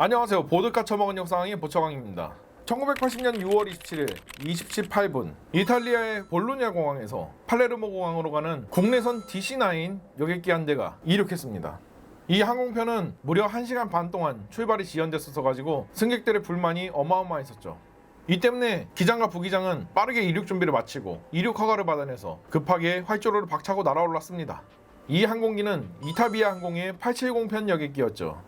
안녕하세요. 보드카 처먹은 역사강의 보처강입니다. 1980년 6월 27일 20시 8분 이탈리아의 볼로냐 공항에서 팔레르모 공항으로 가는 국내선 DC9 여객기 한 대가 이륙했습니다. 이 항공편은 무려 1시간 반 동안 출발이 지연됐었어 가지고 승객들의 불만이 어마어마했었죠. 이 때문에 기장과 부기장은 빠르게 이륙 준비를 마치고 이륙 허가를 받아내서 급하게 활주로를 박차고 날아올랐습니다. 이 항공기는 이타비아 항공의 870편 여객기였죠.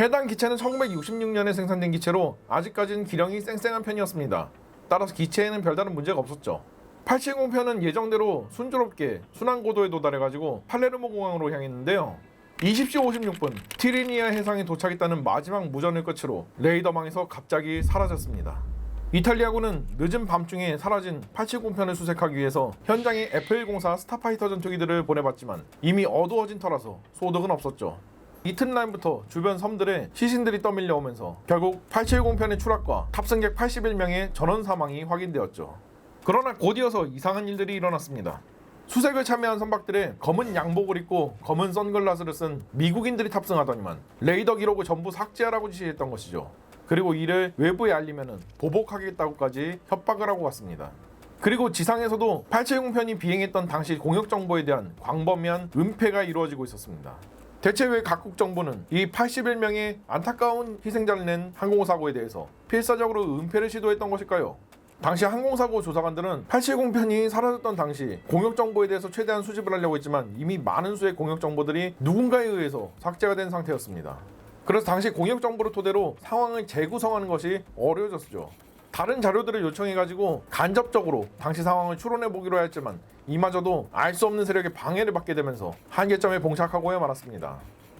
해당 기체는 1966년에 생산된 기체로 아직까지는 기령이 쌩쌩한 편이었습니다. 따라서 기체에는 별다른 문제가 없었죠. 870편은 예정대로 순조롭게 순항고도에 도달해가지고 팔레르모 공항으로 향했는데요. 20시 56분 티리니아 해상에 도착했다는 마지막 무전을 끝으로 레이더망에서 갑자기 사라졌습니다. 이탈리아군은 늦은 밤중에 사라진 870편을 수색하기 위해서 현장에 F-104 스타파이터 전투기들을 보내봤지만 이미 어두워진 터라서 소득은 없었죠. 이튿날부터 주변 섬들에 시신들이 떠밀려 오면서 결국 870편의 추락과 탑승객 81명의 전원 사망이 확인되었죠. 그러나 곧이어서 이상한 일들이 일어났습니다. 수색을 참여한 선박들에 검은 양복을 입고 검은 선글라스를 쓴 미국인들이 탑승하더니만 레이더 기록을 전부 삭제하라고 지시했던 것이죠. 그리고 이를 외부에 알리면 보복하겠다고까지 협박을 하고 갔습니다. 그리고 지상에서도 870편이 비행했던 당시 공역 정보에 대한 광범위한 은폐가 이루어지고 있었습니다. 대체 왜 각국 정부는 이 81명의 안타까운 희생자를 낸 항공사고에 대해서 필사적으로 은폐를 시도했던 것일까요? 당시 항공사고 조사관들은 870편이 사라졌던 당시 공역 정보에 대해서 최대한 수집을 하려고 했지만 이미 많은 수의 공역 정보들이 누군가에 의해서 삭제가 된 상태였습니다. 그래서 당시 공역 정보를 토대로 상황을 재구성하는 것이 어려워졌죠. 다른 자료들을 요청해가지고 간접적으로 당시 상황을 추론해보기로 했지만 이마저도 알 수 없는 세력의 방해를 받게 되면서 한계점에 봉착하고야 말았습니다.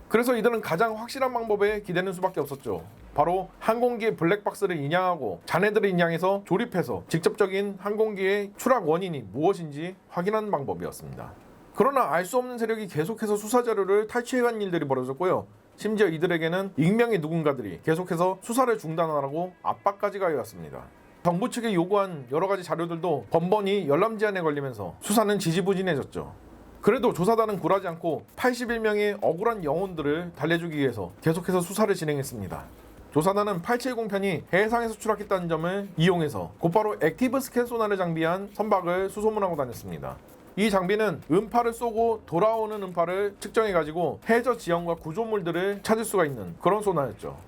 그래서 이들은 가장 확실한 방법에 기대는 수밖에 없었죠. 바로 항공기의 블랙박스를 인양하고 잔해들을 인양해서 조립해서 직접적인 항공기의 추락 원인이 무엇인지 확인하는 방법이었습니다. 그러나 알 수 없는 세력이 계속해서 수사 자료를 탈취해간 일들이 벌어졌고요. 심지어 이들에게는 익명의 누군가들이 계속해서 수사를 중단하라고 압박까지 가해왔습니다. 정부 측에 요구한 여러 가지 자료들도 번번이 열람 제한에 걸리면서 수사는 지지부진해졌죠. 그래도 조사단은 굴하지 않고 81명의 억울한 영혼들을 달래주기 위해서 계속해서 수사를 진행했습니다. 조사단은 870편이 해상에서 추락했다는 점을 이용해서 곧바로 액티브 스캔 소나를 장비한 선박을 수소문하고 다녔습니다. 이 장비는 음파를 쏘고 돌아오는 음파를 측정해가지고 해저 지형과 구조물들을 찾을 수가 있는 그런 소나였죠.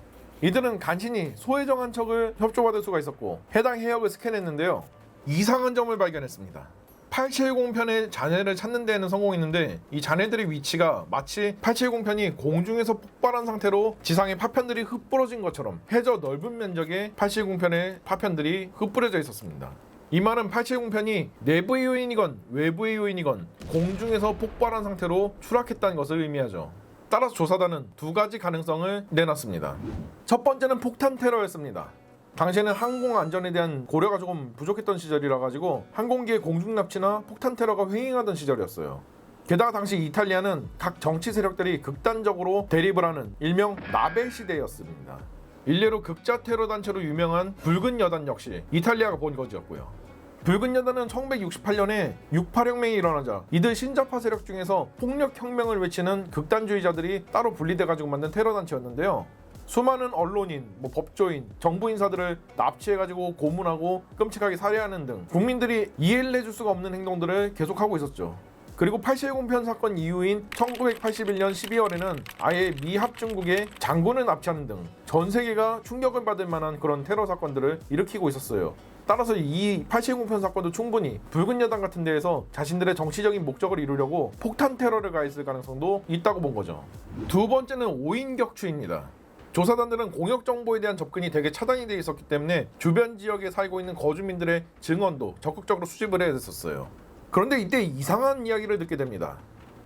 이들은 간신히 소해정 한 척을 협조받을 수가 있었고 해당 해역을 스캔했는데요. 이상한 점을 발견했습니다. 870편의 잔해를 찾는 데에는 성공했는데 이 잔해들의 위치가 마치 870편이 공중에서 폭발한 상태로 지상의 파편들이 흩뿌러진 것처럼 해저 넓은 면적에 870편의 파편들이 흩뿌려져 있었습니다. 이 말은 870편이 내부의 요인이건 외부의 요인이건 공중에서 폭발한 상태로 추락했다는 것을 의미하죠. 따라서 조사단은 두 가지 가능성을 내놨습니다. 첫 번째는 폭탄 테러였습니다. 당시에는 항공 안전에 대한 고려가 조금 부족했던 시절이라 가지고 항공기의 공중 납치나 폭탄 테러가 횡행하던 시절이었어요. 게다가 당시 이탈리아는 각 정치 세력들이 극단적으로 대립을 하는 일명 나베 시대였습니다. 일례로 극자 테러 단체로 유명한 붉은 여단 역시 이탈리아가 본거지였고요. 붉은 여단은 1968년에 6.8혁명이 일어나자 이들 신자파 세력 중에서 폭력혁명을 외치는 극단주의자들이 따로 분리돼가지고 만든 테러 단체였는데요. 수많은 언론인, 법조인, 정부 인사들을 납치해가지고 고문하고 끔찍하게 살해하는 등 국민들이 이해를 해줄 수가 없는 행동들을 계속하고 있었죠. 그리고 870편 사건 이후인 1981년 12월에는 아예 미합중국의 장군을 납치하는 등 전 세계가 충격을 받을 만한 그런 테러 사건들을 일으키고 있었어요. 따라서 이 870편 사건도 충분히 붉은 여단 같은 데에서 자신들의 정치적인 목적을 이루려고 폭탄 테러를 가했을 가능성도 있다고 본 거죠. 두 번째는 오인 격추입니다. 조사단들은 공역 정보에 대한 접근이 되게 차단이 되어 있었기 때문에 주변 지역에 살고 있는 거주민들의 증언도 적극적으로 수집을 해야 됐었어요. 그런데 이때 이상한 이야기를 듣게 됩니다.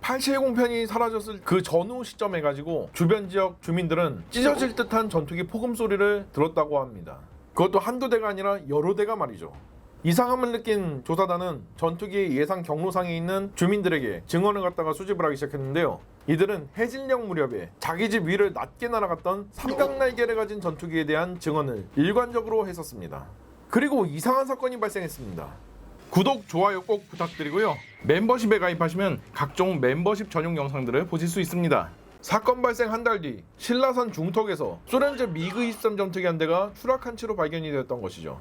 870편이 사라졌을 그 전후 시점에 가지고 주변 지역 주민들은 찢어질 듯한 전투기 포금 소리를 들었다고 합니다. 그것도 한두 대가 아니라 여러 대가 말이죠. 이상함을 느낀 조사단은 전투기의 예상 경로상에 있는 주민들에게 증언을 갖다가 수집을 하기 시작했는데요. 이들은 해질녘 무렵에 자기 집 위를 낮게 날아갔던 삼각날개를 가진 전투기에 대한 증언을 일관적으로 했었습니다. 그리고 이상한 사건이 발생했습니다. 구독, 좋아요 꼭 부탁드리고요. 멤버십에 가입하시면 각종 멤버십 전용 영상들을 보실 수 있습니다. 사건 발생 한 달 뒤 신라산 중턱에서 소련제 미그 23 전투기 한 대가 추락한 채로 발견이 되었던 것이죠.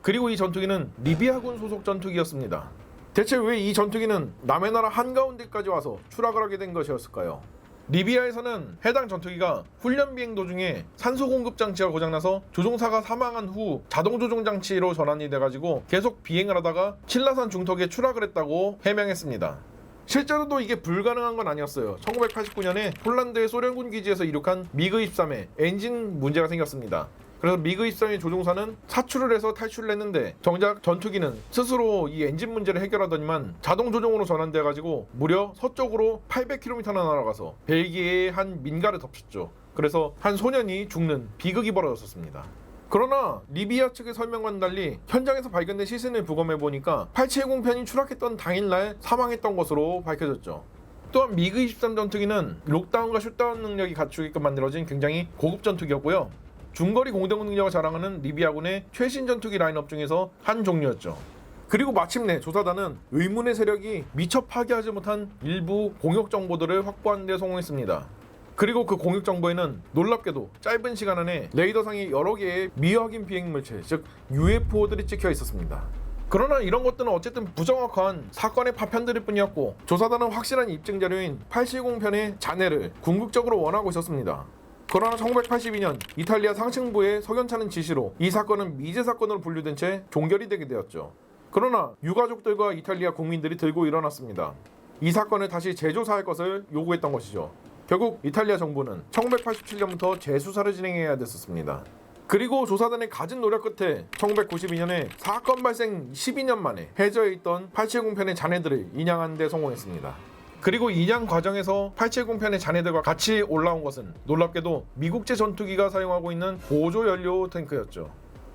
그리고 이 전투기는 리비아군 소속 전투기였습니다. 대체 왜 이 전투기는 남의 나라 한가운데까지 와서 추락을 하게 된 것이었을까요? 리비아에서는 해당 전투기가 훈련 비행 도중에 산소 공급 장치가 고장나서 조종사가 사망한 후 자동 조종 장치로 전환이 돼가지고 계속 비행을 하다가 신라산 중턱에 추락을 했다고 해명했습니다. 실제로도 이게 불가능한 건 아니었어요. 1989년에 폴란드의 소련군 기지에서 이륙한 미그 23에 엔진 문제가 생겼습니다. 그래서 미그 23의 조종사는 사출을 해서 탈출을 했는데 정작 전투기는 스스로 이 엔진 문제를 해결하더니만 자동 조종으로 전환돼가지고 무려 서쪽으로 800km나 날아가서 벨기에의 한 민가를 덮쳤죠. 그래서 한 소년이 죽는 비극이 벌어졌었습니다. 그러나 리비아 측의 설명과는 달리 현장에서 발견된 시신을 부검해보니까 87공편이 추락했던 당일날 사망했던 것으로 밝혀졌죠. 또한 미그 23 전투기는 록다운과 슛다운 능력이 갖추게끔 만들어진 굉장히 고급 전투기였고요. 중거리 공대공 능력을 자랑하는 리비아군의 최신 전투기 라인업 중에서 한 종류였죠. 그리고 마침내 조사단은 의문의 세력이 미처 파괴하지 못한 일부 공격 정보들을 확보하는 데 성공했습니다. 그리고 그 공격 정보에는 놀랍게도 짧은 시간 안에 레이더상에 여러 개의 미확인 비행 물체, 즉 UFO들이 찍혀 있었습니다. 그러나 이런 것들은 어쨌든 부정확한 사건의 파편들일 뿐이었고 조사단은 확실한 입증 자료인 870편의 잔해를 궁극적으로 원하고 있었습니다. 그러나 1982년 이탈리아 상층부의 석연찮은 지시로 이 사건은 미제 사건으로 분류된 채 종결이 되게 되었죠. 그러나 유가족들과 이탈리아 국민들이 들고 일어났습니다. 이 사건을 다시 재조사할 것을 요구했던 것이죠. 결국 이탈리아 정부는 1987년부터 재수사를 진행해야 됐었습니다. 그리고 조사단의 갖은 노력 끝에 1992년에 사건 발생 12년 만에 해저에 있던 870편의 잔해들을 인양하는 데 성공했습니다. 그리고 인양 과정에서 870편의 잔해들과 같이 올라온 것은 놀랍게도 미국제 전투기가 사용하고 있는 보조 연료 탱크였죠.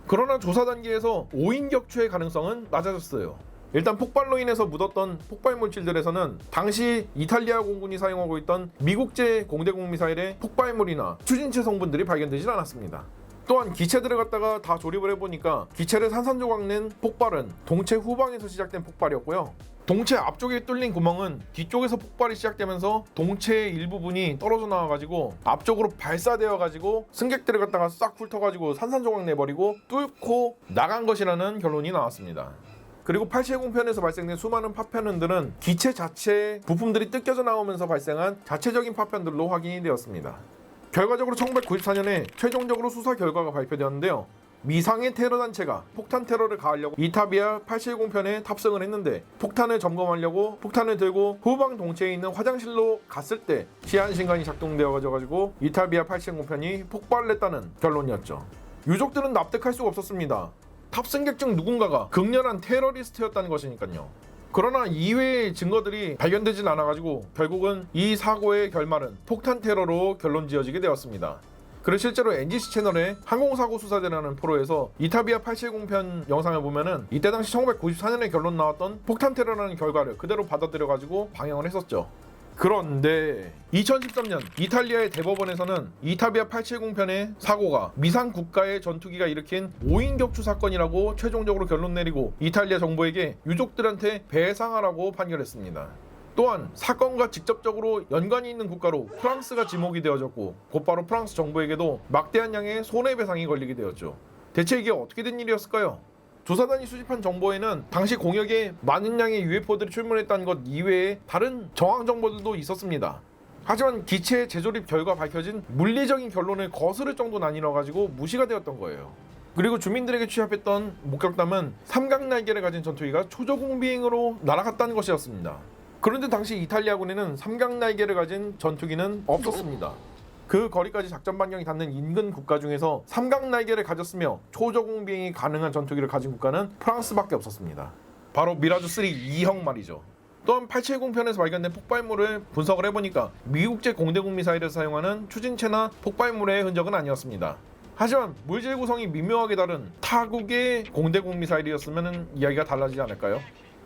그러나 조사 단계에서 5인 격추의 가능성은 낮아졌어요. 일단 폭발로 인해서 묻었던 폭발 물질들에서는 당시 이탈리아 공군이 사용하고 있던 미국제 공대공 미사일의 폭발물이나 추진체 성분들이 발견되질 않았습니다. 또한 기체들을 갖다가 다 조립을 해보니까 기체를 산산조각 낸 폭발은 동체 후방에서 시작된 폭발이었고요. 동체 앞쪽에 뚫린 구멍은 뒤쪽에서 폭발이 시작되면서 동체의 일부분이 떨어져 나와가지고 앞쪽으로 발사되어가지고 승객들을 갖다가 싹 훑어가지고 산산조각 내버리고 뚫고 나간 것이라는 결론이 나왔습니다. 그리고 870편에서 발생된 수많은 파편들은 기체 자체의 부품들이 뜯겨져 나오면서 발생한 자체적인 파편들로 확인이 되었습니다. 결과적으로 1994년에 최종적으로 수사 결과가 발표되었는데요. 미상의 테러 단체가 폭탄 테러를 가하려고 이타비아 870편에 탑승을 했는데 폭탄을 점검하려고 폭탄을 들고 후방 동체에 있는 화장실로 갔을 때 시한신간이 작동되어가지고 이타비아 870편이 폭발을 했다는 결론이었죠. 유족들은 납득할 수가 없었습니다. 탑승객 중 누군가가 극렬한 테러리스트였다는 것이니까요. 그러나 이외의 증거들이 발견되진 않아가지고 결국은 이 사고의 결말은 폭탄 테러로 결론 지어지게 되었습니다. 그리고 실제로 NGC 채널의 항공사고 수사대라는 프로에서 이타비아 870편 영상을 보면은 이때 당시 1994년에 결론 나왔던 폭탄 테러라는 결과를 그대로 받아들여가지고 방영을 했었죠. 그런데 2013년 이탈리아의 대법원에서는 이타비아 870편의 사고가 미상 국가의 전투기가 일으킨 5인 격추 사건이라고 최종적으로 결론 내리고 이탈리아 정부에게 유족들한테 배상하라고 판결했습니다. 또한 사건과 직접적으로 연관이 있는 국가로 프랑스가 지목이 되어졌고 곧바로 프랑스 정부에게도 막대한 양의 손해배상이 걸리게 되었죠. 대체 이게 어떻게 된 일이었을까요? 조사단이 수집한 정보에는 당시 공역에 많은 양의 UFO들이 출몰했다는 것 이외에 다른 정황 정보들도 있었습니다. 하지만 기체 재조립 결과 밝혀진 물리적인 결론을 거스를 정도는 아니라가지고 무시가 되었던 거예요. 그리고 주민들에게 취합했던 목격담은 삼각날개를 가진 전투기가 초저공 비행으로 날아갔다는 것이었습니다. 그런데 당시 이탈리아군에는 삼각날개를 가진 전투기는 없었습니다. 그 거리까지 작전 반경이 닿는 인근 국가 중에서 삼각날개를 가졌으며 초저공 비행이 가능한 전투기를 가진 국가는 프랑스밖에 없었습니다. 바로 미라주-3 2형 말이죠. 또한 870편에서 발견된 폭발물을 분석을 해보니까 미국제 공대공 미사일을 사용하는 추진체나 폭발물의 흔적은 아니었습니다. 하지만 물질 구성이 미묘하게 다른 타국의 공대공 미사일이었으면 이야기가 달라지지 않을까요?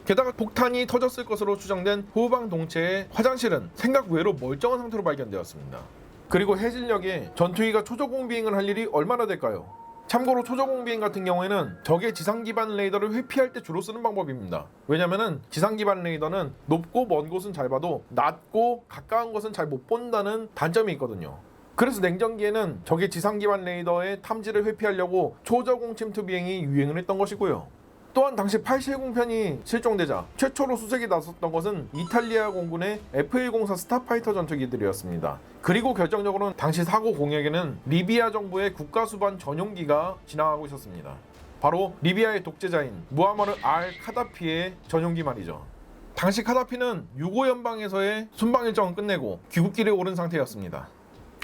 게다가 폭탄이 터졌을 것으로 추정된 후방 동체의 화장실은 생각 외로 멀쩡한 상태로 발견되었습니다. 그리고 해질녘에 전투기가 초저공 비행을 할 일이 얼마나 될까요? 참고로 초저공 비행 같은 경우에는 적의 지상 기반 레이더를 회피할 때 주로 쓰는 방법입니다. 왜냐면은 지상 기반 레이더는 높고 먼 곳은 잘 봐도 낮고 가까운 곳은 잘 못 본다는 단점이 있거든요. 그래서 냉전기에는 적의 지상 기반 레이더의 탐지를 회피하려고 초저공 침투 비행이 유행을 했던 것이고요. 또한 당시 870편이 실종되자 최초로 수색에 나섰던 것은 이탈리아 공군의 F-104 스타파이터 전투기들이었습니다. 그리고 결정적으로는 당시 사고 공역에는 리비아 정부의 국가수반 전용기가 지나가고 있었습니다. 바로 리비아의 독재자인 무아마르 알 카다피의 전용기 말이죠. 당시 카다피는 유고 연방에서의 순방 일정을 끝내고 귀국길에 오른 상태였습니다.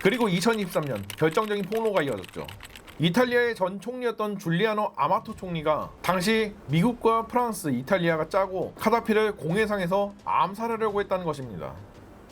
그리고 2023년 결정적인 폭로가 이어졌죠. 이탈리아의 전 총리였던 줄리아노 아마토 총리가 당시 미국과 프랑스, 이탈리아가 짜고 카다피를 공해상에서 암살하려고 했다는 것입니다.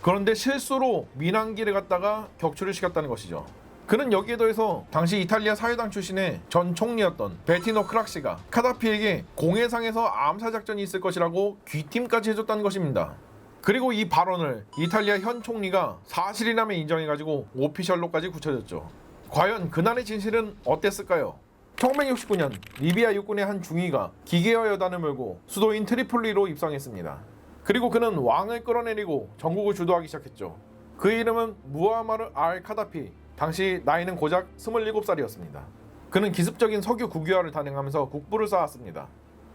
그런데 실수로 민항기를 갖다가 격추를 시켰다는 것이죠. 그는 여기에 더해서 당시 이탈리아 사회당 출신의 전 총리였던 베티노 크락시가 카다피에게 공해상에서 암살 작전이 있을 것이라고 귀띔까지 해줬다는 것입니다. 그리고 이 발언을 이탈리아 현 총리가 사실이라며 인정해가지고 오피셜로까지 굳혀졌죠. 과연 그날의 진실은 어땠을까요? 1969년 리비아 육군의 한 중위가 기계화 여단을 몰고 수도인 트리폴리로 입성했습니다. 그리고 그는 왕을 끌어내리고 전국을 주도하기 시작했죠. 그의 이름은 무아마르 알 카다피, 당시 나이는 고작 27살이었습니다. 그는 기습적인 석유 국유화를 단행하면서 국부를 쌓았습니다.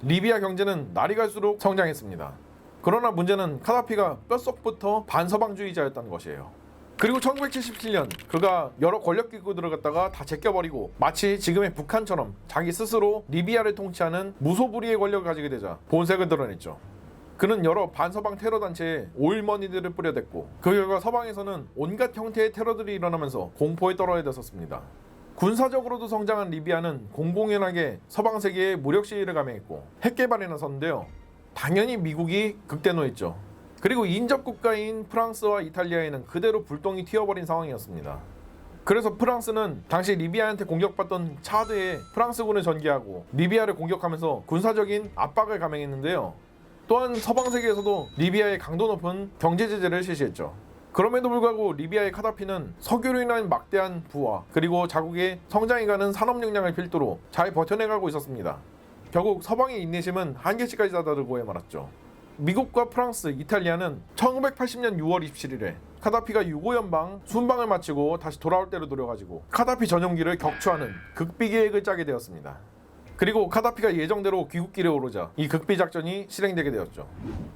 리비아 경제는 날이 갈수록 성장했습니다. 그러나 문제는 카다피가 뼛속부터 반서방주의자였다는 것이에요. 그리고 1977년 그가 여러 권력기구들을 갖다가 다 제껴버리고 마치 지금의 북한처럼 자기 스스로 리비아를 통치하는 무소불위의 권력을 가지게 되자 본색을 드러냈죠. 그는 여러 반서방 테러 단체에 오일머니들을 뿌려댔고 그 결과 서방에서는 온갖 형태의 테러들이 일어나면서 공포에 떨어야 됐었습니다. 군사적으로도 성장한 리비아는 공공연하게 서방 세계에 무력 시위를 감행했고 핵 개발에 나섰는데요. 당연히 미국이 극대노했죠. 그리고 인접 국가인 프랑스와 이탈리아에는 그대로 불똥이 튀어버린 상황이었습니다. 그래서 프랑스는 당시 리비아한테 공격받던 차드에 프랑스군을 전개하고 리비아를 공격하면서 군사적인 압박을 감행했는데요. 또한 서방 세계에서도 리비아에 강도 높은 경제 제재를 실시했죠. 그럼에도 불구하고 리비아의 카다피는 석유로 인한 막대한 부와 그리고 자국의 성장해가는 산업 역량을 필두로 잘 버텨내가고 있었습니다. 결국 서방의 인내심은 한계치까지 다다르고에 말았죠. 미국과 프랑스, 이탈리아는 1980년 6월 27일에 카다피가 유고 연방 순방을 마치고 다시 돌아올 때로 노려가지고 카다피 전용기를 격추하는 극비 계획을 짜게 되었습니다. 그리고 카다피가 예정대로 귀국길에 오르자 이 극비 작전이 실행되게 되었죠.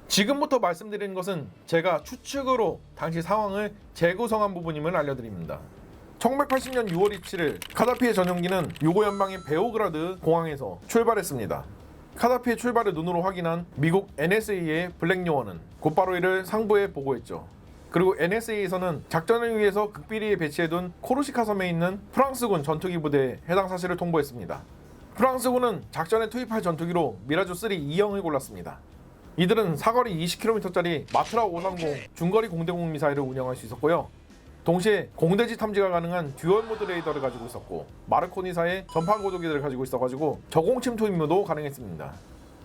지금부터 말씀드리는 것은 제가 추측으로 당시 상황을 재구성한 부분임을 알려드립니다. 1980년 6월 27일 카다피의 전용기는 유고 연방의 베오그라드 공항에서 출발했습니다. 카다피의 출발을 눈으로 확인한 미국 NSA의 블랙 요원은 곧바로 이를 상부에 보고했죠. 그리고 NSA에서는 작전을 위해서 극비리에 배치해둔 코르시카 섬에 있는 프랑스군 전투기 부대에 해당 사실을 통보했습니다. 프랑스군은 작전에 투입할 전투기로 미라주 3 2형을 골랐습니다. 이들은 사거리 20km짜리 마트라 530 중거리 공대공 미사일을 운영할 수 있었고요. 동시에 공대지 탐지가 가능한 듀얼 모드 레이더를 가지고 있었고 마르코니사의 전파 고도기들을 가지고 있어가지고 저공 침투 임무도 가능했습니다.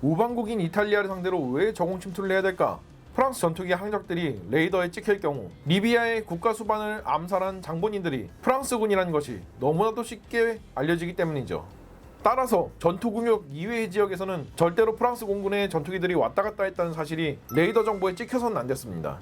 우방국인 이탈리아를 상대로 왜 저공 침투를 해야 될까? 프랑스 전투기 항적들이 레이더에 찍힐 경우 리비아의 국가 수반을 암살한 장본인들이 프랑스군이라는 것이 너무나도 쉽게 알려지기 때문이죠. 따라서 전투구역 이외의 지역에서는 절대로 프랑스 공군의 전투기들이 왔다 갔다 했다는 사실이 레이더 정보에 찍혀서는 안 됐습니다.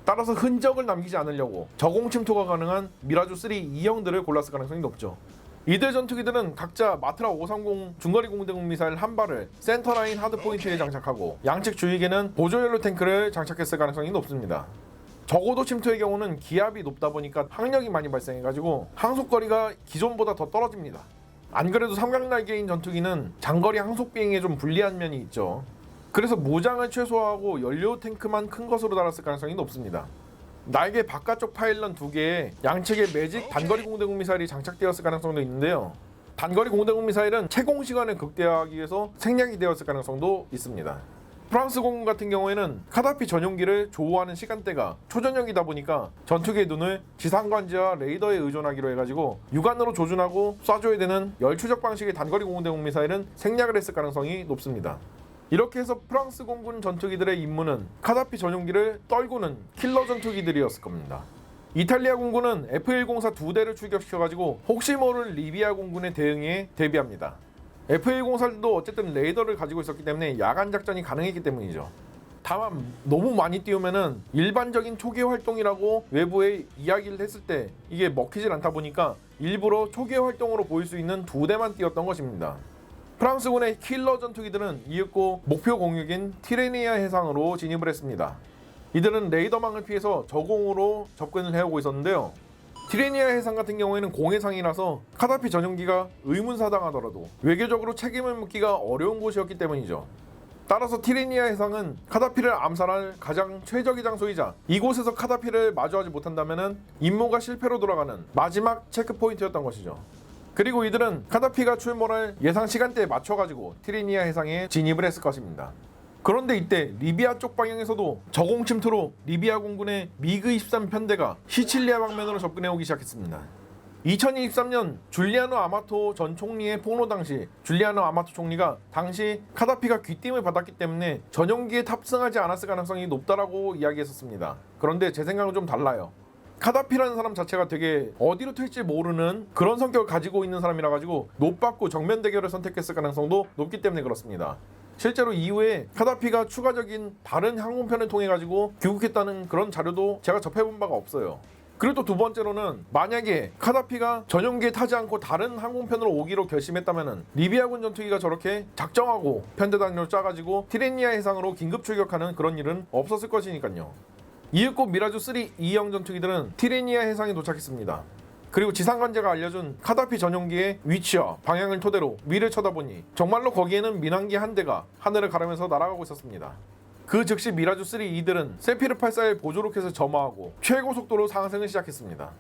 따라서 흔적을 남기지 않으려고 저공 침투가 가능한 미라주 3 2형들을 골랐을 가능성이 높죠. 이들 전투기들은 각자 마트라 530 중거리 공대공 미사일 한 발을 센터라인 하드포인트에 장착하고 양측 주위에는 보조연료 탱크를 장착했을 가능성이 높습니다. 저고도 침투의 경우는 기압이 높다 보니까 항력이 많이 발생해가지고 항속거리가 기존보다 더 떨어집니다. 안 그래도 삼각날개인 전투기는 장거리 항속 비행에 좀 불리한 면이 있죠. 그래서 무장을 최소화하고 연료 탱크만 큰 것으로 달았을 가능성이 높습니다. 날개 바깥쪽 파일런 2개에 양측에 매직 단거리 공대공 미사일이 장착되었을 가능성도 있는데요. 단거리 공대공 미사일은 채공 시간을 극대화하기 위해서 생략이 되었을 가능성도 있습니다. 프랑스 공군 같은 경우에는 카다피 전용기를 조우하는 시간대가 초저녁이다 보니까 전투기의 눈을 지상관지와 레이더에 의존하기로 해가지고 육안으로 조준하고 쏴줘야 되는 열추적 방식의 단거리 공대공 미사일은 생략을 했을 가능성이 높습니다. 이렇게 해서 프랑스 공군 전투기들의 임무는 카다피 전용기를 떨구는 킬러 전투기들이었을 겁니다. 이탈리아 공군은 F-104 2대를 출격시켜가지고 혹시 모를 리비아 공군의 대응에 대비합니다. F-104도 어쨌든 레이더를 가지고 있었기 때문에 야간 작전이 가능했기 때문이죠. 다만 너무 많이 띄우면은 일반적인 초계 활동이라고 외부에 이야기를 했을 때 이게 먹히질 않다 보니까 일부러 초계 활동으로 보일 수 있는 2대만 띄웠던 것입니다. 프랑스군의 킬러 전투기들은 이윽고 목표 공역인 티레니아 해상으로 진입을 했습니다. 이들은 레이더망을 피해서 저공으로 접근을 해오고 있었는데요. 티레니아 해상 같은 경우에는 공해상이라서 카다피 전용기가 의문사당하더라도 외교적으로 책임을 묻기가 어려운 곳이었기 때문이죠. 따라서 티레니아 해상은 카다피를 암살할 가장 최적의 장소이자 이곳에서 카다피를 마주하지 못한다면 임무가 실패로 돌아가는 마지막 체크포인트였던 것이죠. 그리고 이들은 카다피가 출몰할 예상 시간대에 맞춰가지고 티레니아 해상에 진입을 했을 것입니다. 그런데 이때 리비아 쪽 방향에서도 저공 침투로 리비아 공군의 미그 23 편대가 시칠리아 방면으로 접근해오기 시작했습니다. 2023년 줄리아노 아마토 전 총리의 폭로 당시 줄리아노 아마토 총리가 당시 카다피가 귀띔을 받았기 때문에 전용기에 탑승하지 않았을 가능성이 높다라고 이야기했었습니다. 그런데 제 생각은 좀 달라요. 카다피라는 사람 자체가 되게 어디로 튈지 모르는 그런 성격을 가지고 있는 사람이라 가지고 노받고 정면 대결을 선택했을 가능성도 높기 때문에 그렇습니다. 실제로 이후에 카다피가 추가적인 다른 항공편을 통해 가지고 귀국했다는 그런 자료도 제가 접해본 바가 없어요. 그리고 또 두 번째로는 만약에 카다피가 전용기에 타지 않고 다른 항공편으로 오기로 결심했다면 리비아군 전투기가 저렇게 작정하고 편대단위로 짜가지고 티레니아 해상으로 긴급 출격하는 그런 일은 없었을 것이니까요. 이윽고 미라주 3 E형 전투기들은 티레니아 해상에 도착했습니다. 그리고 지상관제가 알려준 카다피 전용기의 위치와 방향을 토대로 위를 쳐다보니 정말로 거기에는 민항기 한 대가 하늘을 가르면서 날아가고 있었습니다. 그 즉시 미라주 3 E들은 세피르 84의 보조로켓을 점화하고 최고 속도로 상승을 시작했습니다.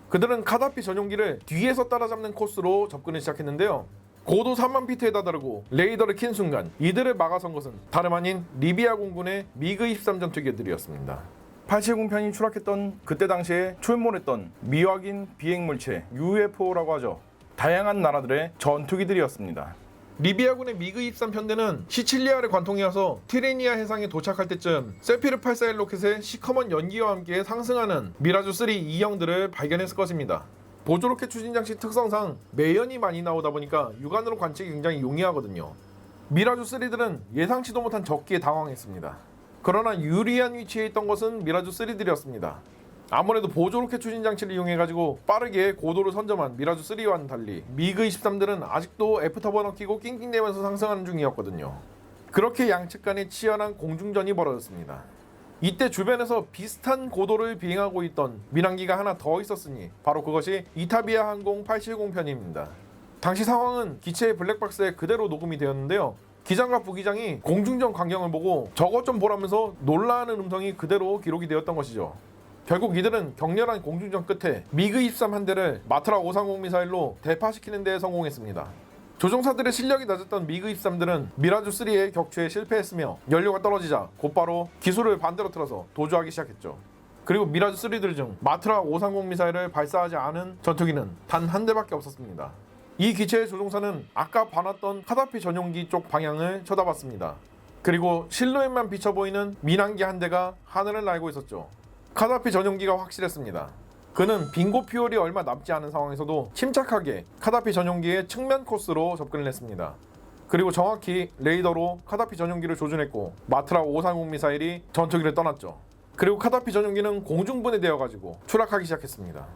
그들은 카다피 전용기를 뒤에서 따라잡는 코스로 접근을 시작했는데요. 고도 3만 피트에 다다르고 레이더를 킨 순간 이들을 막아선 것은 다름 아닌 리비아 공군의 미그 23 전투기들이었습니다. 870편이 추락했던 그때 당시에 출몰했던 미확인 비행물체 UFO라고 하죠. 다양한 나라들의 전투기들이었습니다. 리비아군의 미그 23 편대는 시칠리아를 관통해와서 티레니아 해상에 도착할 때쯤 세피르 84 로켓의 시커먼 연기와 함께 상승하는 미라주 3 E형들을 발견했을 것입니다. 보조로켓 추진 장치 특성상 매연이 많이 나오다 보니까 육안으로 관측이 굉장히 용이하거든요. 미라주 3들은 예상치도 못한 적기에 당황했습니다. 그러나 유리한 위치에 있던 것은 미라주 3들이었습니다. 아무래도 보조로켓 추진 장치를 이용해가지고 빠르게 고도를 선점한 미라주 3와는 달리 미그 23들은 아직도 F터버너 키고 낑낑대면서 상승하는 중이었거든요. 그렇게 양측 간의 치열한 공중전이 벌어졌습니다. 이때 주변에서 비슷한 고도를 비행하고 있던 민항기가 하나 더 있었으니 바로 그것이 이타비아 항공 870편입니다. 당시 상황은 기체의 블랙박스에 그대로 녹음이 되었는데요. 기장과 부기장이 공중전 광경을 보고 저것 좀 보라면서 놀라는 음성이 그대로 기록이 되었던 것이죠. 결국 이들은 격렬한 공중전 끝에 미그 23 한 대를 마트라 530 미사일로 대파시키는 데 성공했습니다. 조종사들의 실력이 낮았던 미그 23들은 미라주 3의 격추에 실패했으며 연료가 떨어지자 곧바로 기술을 반대로 틀어서 도주하기 시작했죠. 그리고 미라주 3들 중 마트라 530 미사일을 발사하지 않은 전투기는 단 한 대밖에 없었습니다. 이 기체의 조종사는 아까 봐놨던 카다피 전용기 쪽 방향을 쳐다봤습니다. 그리고 실루엣만 비쳐 보이는 민항기 한 대가 하늘을 날고 있었죠. 카다피 전용기가 확실했습니다. 그는 빙고 퓨얼이 얼마 남지 않은 상황에서도 침착하게 카다피 전용기의 측면 코스로 접근을 했습니다. 그리고 정확히 레이더로 카다피 전용기를 조준했고 마트라 530 미사일이 전투기를 떠났죠. 그리고 카다피 전용기는 공중분해되어 가지고 추락하기 시작했습니다.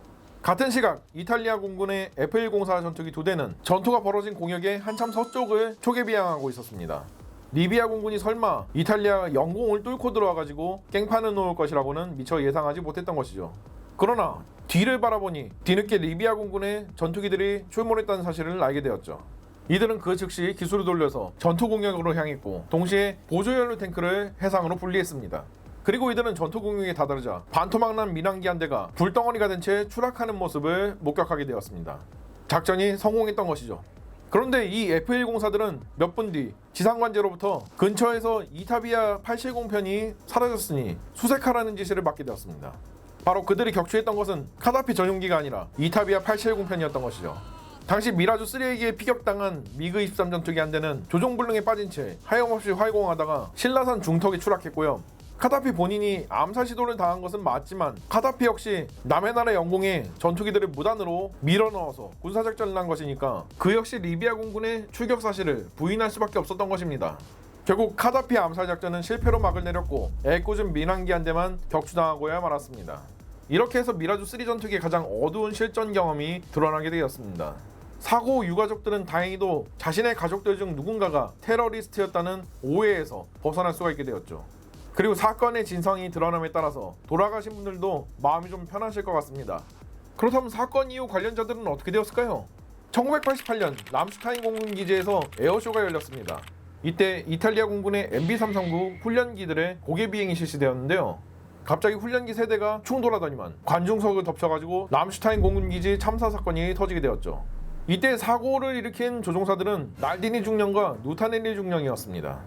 같은 시각 이탈리아 공군의 F-104 전투기 2대는 전투가 벌어진 공역의 한참 서쪽을 초계 비행하고 있었습니다. 리비아 공군이 설마 이탈리아가 영공을 뚫고 들어와가지고 깽판을 놓을 것이라고는 미처 예상하지 못했던 것이죠. 그러나 뒤를 바라보니 뒤늦게 리비아 공군의 전투기들이 출몰했다는 사실을 알게 되었죠. 이들은 그 즉시 기술을 돌려서 전투 공역으로 향했고 동시에 보조연료 탱크를 해상으로 분리했습니다. 그리고 이들은 전투 공역에 다다르자 반토막난 민항기 한 대가 불덩어리가 된 채 추락하는 모습을 목격하게 되었습니다. 작전이 성공했던 것이죠. 그런데 이 F-104들은 몇 분 뒤 지상관제로부터 근처에서 이타비아 870편이 사라졌으니 수색하라는 지시를 받게 되었습니다. 바로 그들이 격추했던 것은 카다피 전용기가 아니라 이타비아 870편이었던 것이죠. 당시 미라주 3에게 피격당한 미그 23 전투기 한 대는 조종불능에 빠진 채 하염없이 활공하다가 신라산 중턱에 추락했고요. 카다피 본인이 암살 시도를 당한 것은 맞지만 카다피 역시 남의 나라 영공에 전투기들을 무단으로 밀어넣어서 군사작전을 한 것이니까 그 역시 리비아 공군의 출격 사실을 부인할 수밖에 없었던 것입니다. 결국 카다피 암살 작전은 실패로 막을 내렸고 애꿎은 민항기 한 대만 격추당하고야 말았습니다. 이렇게 해서 미라주 3 전투기의 가장 어두운 실전 경험이 드러나게 되었습니다. 사고 후 유가족들은 다행히도 자신의 가족들 중 누군가가 테러리스트였다는 오해에서 벗어날 수가 있게 되었죠. 그리고 사건의 진상이 드러남에 따라서 돌아가신 분들도 마음이 좀 편하실 것 같습니다. 그렇다면 사건 이후 관련자들은 어떻게 되었을까요? 1988년 람슈타인 공군기지에서 에어쇼가 열렸습니다. 이때 이탈리아 공군의 MB339 훈련기들의 고개 비행이 실시되었는데요. 갑자기 훈련기 세대가 충돌하더니만 관중석을 덮쳐가지고 람슈타인 공군기지 참사 사건이 터지게 되었죠. 이때 사고를 일으킨 조종사들은 날디니 중령과 누타넬리 중령이었습니다.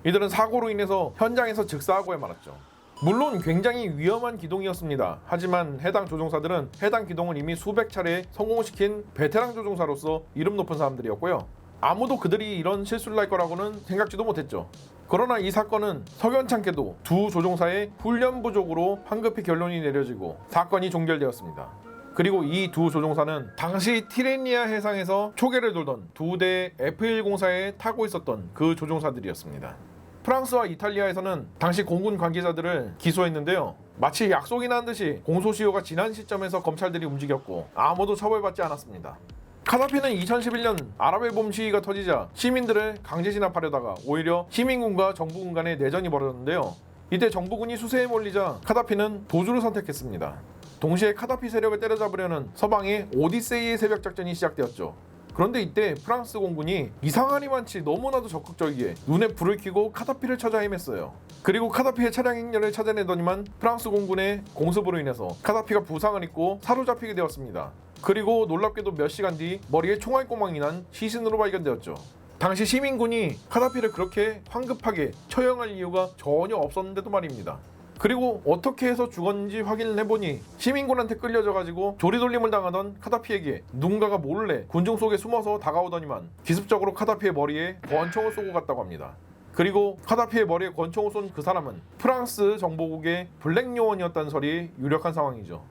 이들은 사고로 인해서 현장에서 즉사하고야 말았죠. 물론 굉장히 위험한 기동이었습니다. 하지만 해당 조종사들은 해당 기동을 이미 수백 차례 성공시킨 베테랑 조종사로서 이름 높은 사람들이었고요. 아무도 그들이 이런 실수를 할 거라고는 생각지도 못했죠. 그러나 이 사건은 석연찮게도 두 조종사의 훈련 부족으로 황급히 결론이 내려지고 사건이 종결되었습니다. 그리고 이 두 조종사는 당시 티레니아 해상에서 초계를 돌던 두 대의 F104에 타고 있었던 그 조종사들이었습니다. 프랑스와 이탈리아에서는 당시 공군 관계자들을 기소했는데요. 마치 약속이나 한 듯이 공소시효가 지난 시점에서 검찰들이 움직였고 아무도 처벌받지 않았습니다. 카다피는 2011년 아랍의 봄 시위가 터지자 시민들을 강제 진압하려다가 오히려 시민군과 정부군 간의 내전이 벌어졌는데요. 이때 정부군이 수세에 몰리자 카다피는 도주를 선택했습니다. 동시에 카다피 세력을 때려잡으려는 서방의 오디세이의 새벽 작전이 시작되었죠. 그런데 이때 프랑스 공군이 이상하리만치 너무나도 적극적이게 눈에 불을 켜고 카다피를 찾아 헤맸어요. 그리고 카다피의 차량 행렬을 찾아내더니만 프랑스 공군의 공습으로 인해서 카다피가 부상을 입고 사로잡히게 되었습니다. 그리고 놀랍게도 몇 시간 뒤 머리에 총알구멍이 난 시신으로 발견되었죠. 당시 시민군이 카다피를 그렇게 황급하게 처형할 이유가 전혀 없었는데도 말입니다. 그리고 어떻게 해서 죽었는지 확인을 해보니 시민군한테 끌려져가지고 조리돌림을 당하던 카다피에게 누군가가 몰래 군중 속에 숨어서 다가오더니만 기습적으로 카다피의 머리에 권총을 쏘고 갔다고 합니다. 그리고 카다피의 머리에 권총을 쏜 그 사람은 프랑스 정보국의 블랙 요원이었다는 설이 유력한 상황이죠.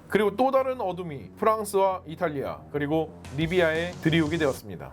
그리고 또 다른 어둠이 프랑스와 이탈리아 그리고 리비아에 들이오게 되었습니다.